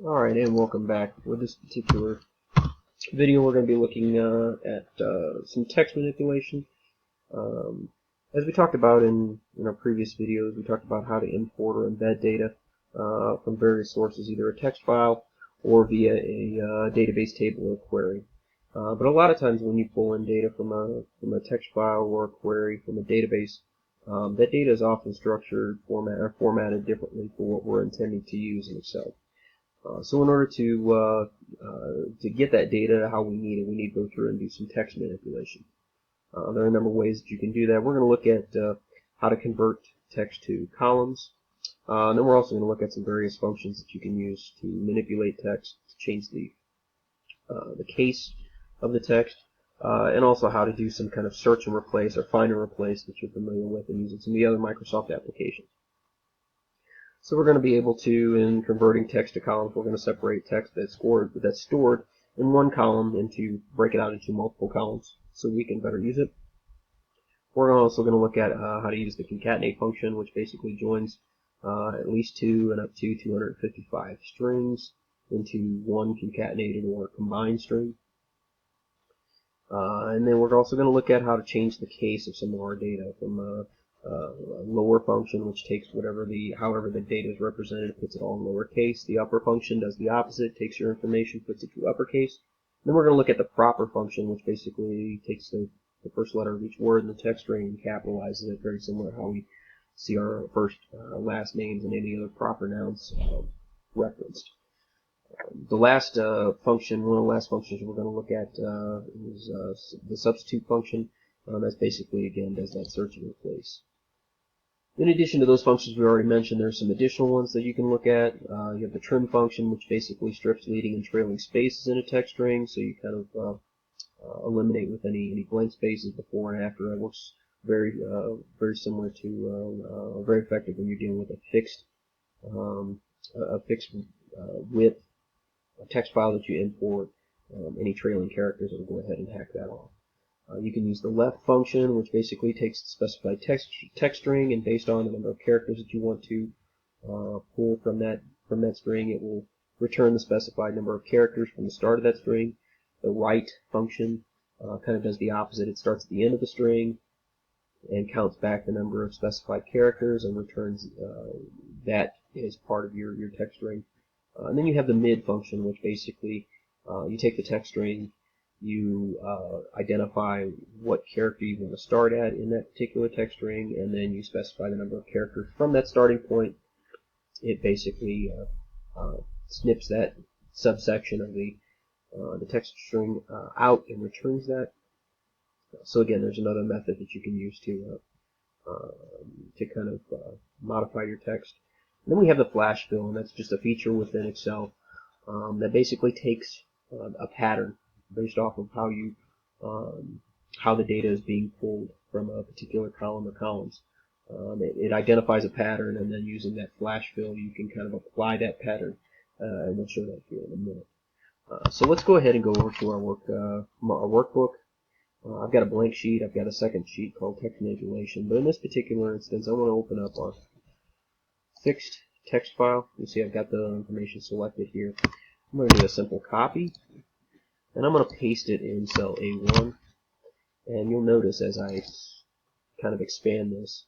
Alright, and welcome back. With this particular video, we're going to be looking at some text manipulation. As we talked about in our previous videos, we talked about how to import or embed data from various sources, either a text file or via a database table or query. But a lot of times when you pull in data from a text file or a query from a database, that data is often structured or formatted differently for what we're intending to use in Excel. So in order to get that data how we need it, we need to go through and do some text manipulation. There are a number of ways that you can do that. We're going to look at how to convert text to columns. And then we're also going to look at some various functions that you can use to manipulate text, to change the case of the text, and also how to do some kind of search and replace or find and replace that you're familiar with and using some of the other Microsoft applications. So we're going to be able to, in converting text to columns, we're going to separate text that's stored in one column and break it out into multiple columns so we can better use it. We're also going to look at how to use the concatenate function, which basically joins at least 2 and up to 255 strings into one concatenated or combined string. And then we're also going to look at how to change the case of some of our data from a lower function, which takes however the data is represented, puts it all in lowercase. The upper function does the opposite, takes your information, puts it to uppercase. Then we're going to look at the proper function, which basically takes the first letter of each word in the text string and capitalizes it, very similar to how we see our first, last names and any other proper nouns referenced. The last function, one of the last functions we're going to look at is the substitute function. That's basically, again, does that search and replace. In addition to those functions we already mentioned, there's some additional ones that you can look at. You have the trim function, which basically strips leading and trailing spaces in a text string, so you kind of eliminate with any blank spaces before and after. It works very similar to very effective when you're dealing with a fixed width text file that you import. Any trailing characters, it'll go ahead and hack that off. You can use the left function, which basically takes the specified text string, and based on the number of characters that you want to pull from that string, it will return the specified number of characters from the start of that string. The right function kind of does the opposite. It starts at the end of the string and counts back the number of specified characters and returns that as part of your text string. And then you have the mid function, which basically you take the text string, you identify what character you want to start at in that particular text string, and then you specify the number of characters from that starting point. It basically snips that subsection of the text string out and returns that. So again, there's another method that you can use to kind of modify your text. And then we have the flash fill, and that's just a feature within Excel that basically takes a pattern based off of how the data is being pulled from a particular column or columns. It identifies a pattern, and then using that flash fill, you can kind of apply that pattern, and we'll show that here in a minute. So let's go ahead and go over to our workbook. I've got a blank sheet. I've got a second sheet called text manipulation, but in this particular instance, I want to open up our fixed text file. You see I've got the information selected here. I'm going to do a simple copy, and I'm going to paste it in cell A1. And you'll notice as I kind of expand this,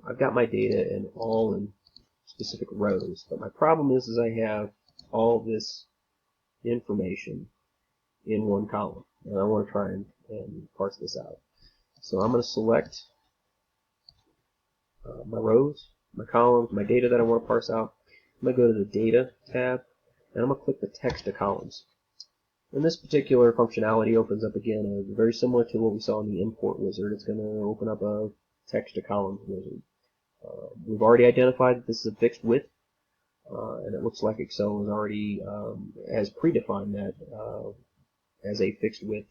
I've got my data all in specific rows. But my problem is I have all this information in one column, and I want to try and parse this out. So I'm going to select my rows, my columns, my data that I want to parse out. I'm going to go to the Data tab, and I'm going to click the Text to Columns. And this particular functionality opens up again, very similar to what we saw in the Import Wizard. It's going to open up a Text to Columns wizard. We've already identified that this is a fixed width, and it looks like Excel has already has predefined that as a fixed width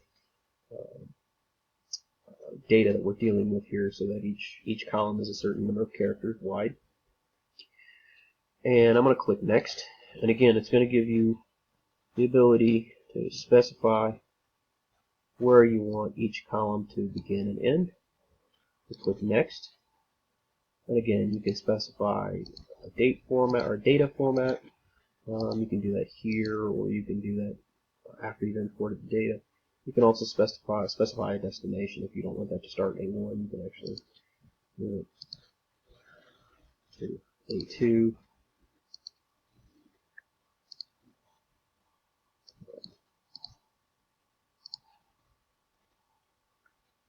data that we're dealing with here, so that each column is a certain number of characters wide. And I'm going to click Next, and again it's going to give you the ability to specify where you want each column to begin and end. Just click Next, and again you can specify a date format or data format, You can do that here, or you can do that after you've imported the data. You can also specify a destination. If you don't want that to start in A1, you can actually move it to A2.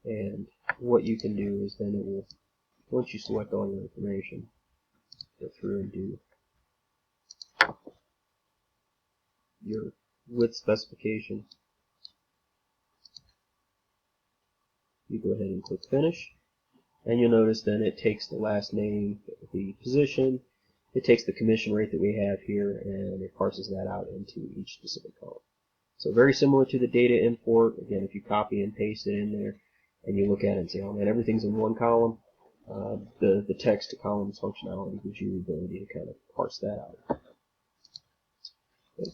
And what you can do is then it will, once you select all your information, go through and do your width specification. You go ahead and click Finish, and you'll notice then it takes the last name, the position, it takes the commission rate that we have here, and it parses that out into each specific column. So very similar to the data import. Again, if you copy and paste it in there, and you look at it and say, oh man, everything's in one column, the text to columns functionality gives you the ability to kind of parse that out. Okay.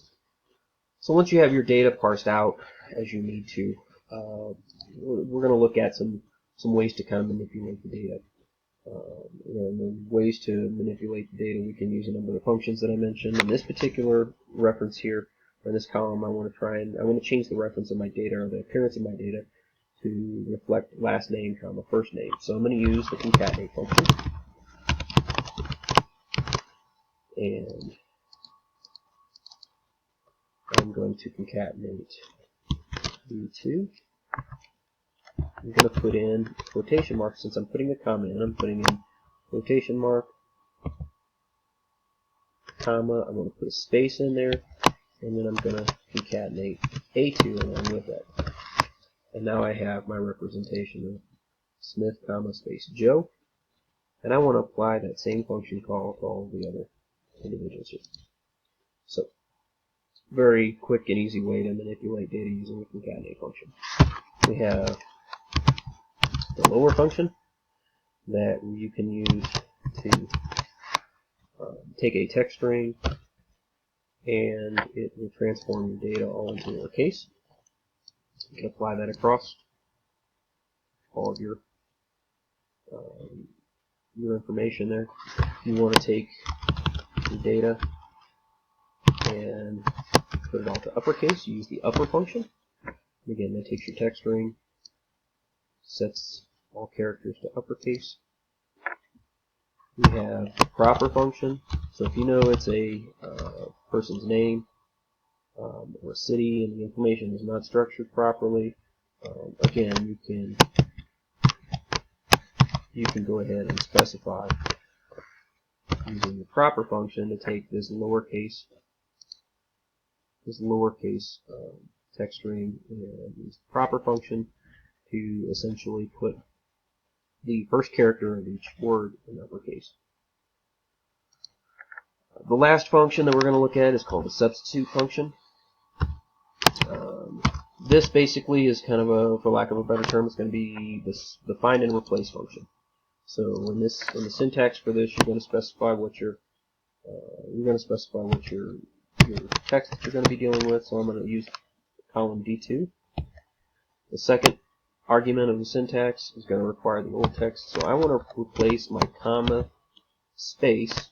So once you have your data parsed out as you need to, we're going to look at some ways to kind of manipulate the data. And the ways to manipulate the data, we can use a number of functions that I mentioned. In this particular reference here, or in this column, I want to change the reference of my data, or the appearance of my data, to reflect last name, comma, first name. So I'm going to use the concatenate function. And I'm going to concatenate B2. I'm going to put in quotation marks. Since I'm putting a comma in, I'm putting in quotation mark, comma, I'm going to put a space in there, and then I'm going to concatenate A2 along with it. And now I have my representation of Smith, comma, space Joe, and I want to apply that same function call to all the other individuals here. So, very quick and easy way to manipulate data using the concatenate function. We have the lower function that you can use to take a text string and it will transform your data all into lowercase. You can apply that across all of your information there. If you want to take your data and put it all to uppercase, you use the upper function. And again, that takes your text string, sets all characters to uppercase. We have the proper function. So if you know it's a person's name or a city and the information is not structured properly, again, you can go ahead and specify using the proper function to take this lowercase text string and use the proper function to essentially put the first character of each word in uppercase. The last function that we're going to look at is called the substitute function. This basically is kind of a, for lack of a better term, it's going to be the find and replace function. So in the syntax for this, you're going to specify what your text that you're going to be dealing with. So I'm going to use column D2. The second argument of the syntax is going to require the old text. So I want to replace my comma space.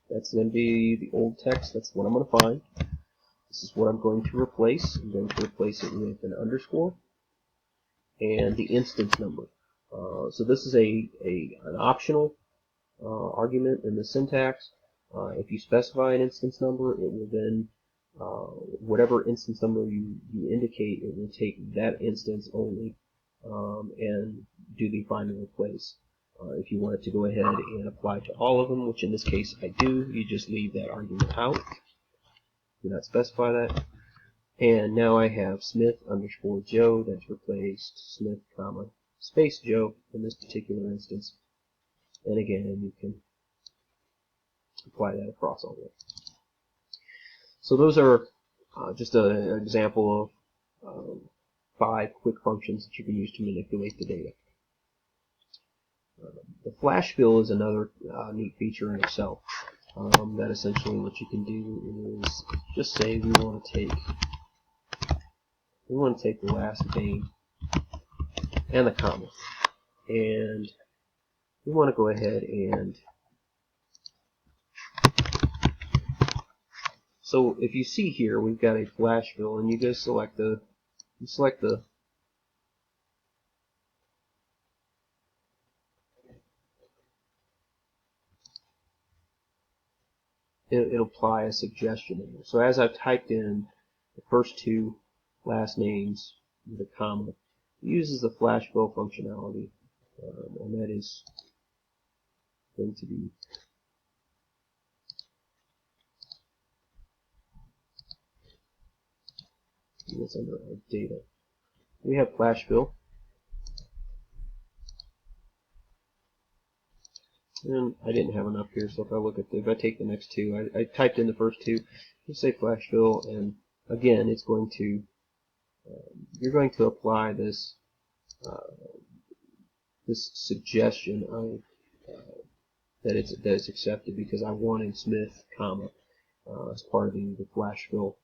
That's going to be the old text. That's what I'm going to find. This is what I'm going to replace. I'm going to replace it with an underscore and the instance number. So this is an optional argument in the syntax. If you specify an instance number, it will then, whatever instance number you indicate, it will take that instance only and do the find and replace. If you want it to go ahead and apply to all of them, which in this case I do, you just leave that argument out. Do not specify that. And now I have Smith underscore Joe that's replaced Smith, comma, space Joe in this particular instance. And again, you can apply that across all of them. So those are just an example of 5 quick functions that you can use to manipulate the data. The flash fill is another neat feature in Excel. That essentially what you can do is just say we want to take the last name and the comma, and we want to go ahead and So if you see here, we've got a flash fill, and you go select the it'll apply a suggestion in there. So as I've typed in the first two last names with a comma, it uses the flash fill functionality, and that is going to be that's under our data. We have flash fill, and I didn't have enough here, so if I take the next two, I typed in the first two, just say flash fill, and again, it's going to you're going to apply this this suggestion of that it's accepted because I wanted Smith, comma, as part of the flash fill,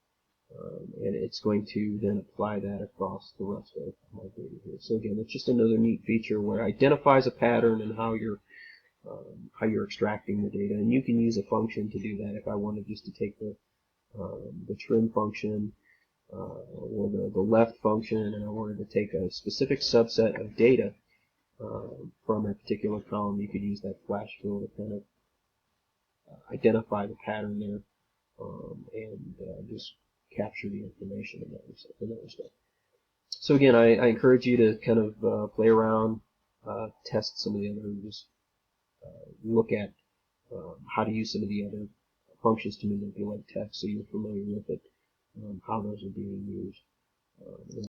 and it's going to then apply that across the rest of my data here. So again, it's just another neat feature where it identifies a pattern and how you're extracting the data, and you can use a function to do that. If I wanted just to take the trim function or the left function, and I wanted to take a specific subset of data from a particular column, you could use that flash fill to kind of identify the pattern there and just capture the information in that respect. So again, I encourage you to kind of play around, test some of the other, just look at how to use some of the other functions to manipulate text so you're familiar with it, how those are being used.